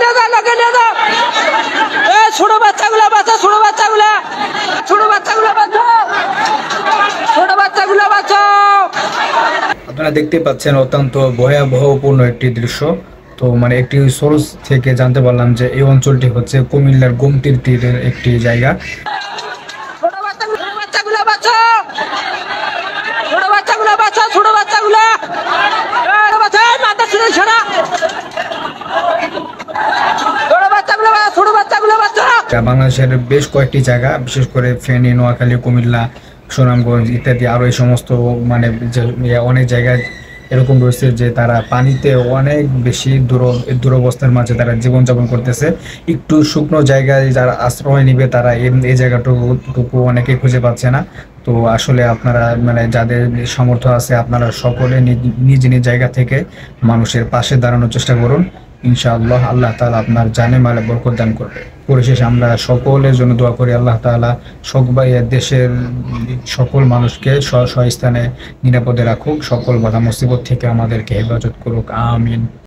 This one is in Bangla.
নিয়ে যাও, লোকে নিয়ে যাও। এই ছোট বাচ্চাগুলো বাঁচাও, ছোট বাচ্চাগুলো, ছোট বাচ্চাগুলো বাঁচাও, ছোট বাচ্চাগুলো বাঁচাও। আপনারা দেখতে পাচ্ছেন অত্যন্ত ভয়াবহপূর্ণ একটি দৃশ্য। তো মানে একটি সোর্স থেকে জানতে পারলাম যে এই অঞ্চলটি হচ্ছে কুমিল্লার গোমতীর তীরের একটি জায়গা। ছোট বাচ্চাগুলো বাঁচাও, ছোট বাচ্চাগুলো বাঁচাও, ছোট বাচ্চাগুলো বাঁচাও, মাথা ছিঁড়ে ছাড়া, ছোট বাচ্চাগুলো বাঁচাও, ছোট বাচ্চাগুলো বাঁচাও। বাংলাদেশের বেশ কয়েকটি জায়গা, বিশেষ করে ফেনী, নোয়াখালী, কুমিল্লা, সুনামগঞ্জ ইত্যাদি আরও এই সমস্ত মানে অনেক জায়গায় এরকম রয়েছে যে তারা পানিতে অনেক বেশি দুরবস্থার মাঝে তারা জীবনযাপন করতেছে। একটু শুকনো জায়গায় যারা আশ্রয় নিবে তারা এই জায়গাটুকু অনেকে খুঁজে পাচ্ছে না। তো আসলে আপনারা মানে যাদের সামর্থ্য আছে আপনারা সকলে নিজ নিজ জায়গা থেকে মানুষের পাশে দাঁড়ানোর চেষ্টা করুন। ইনশাআল্লাহ আল্লাহ তাআলা আপনার জানে মালে বরকত দান করবে। পরিশেষে আমরা সকলের জন্য দোয়া করি আল্লাহ তাআলা সবাই দেশের সকল মানুষকে স্বস্থানে নিরাপদে রাখুক, সকল বাধা মুসিবত থেকে আমাদেরকে হেফাজত করুক, আমিন।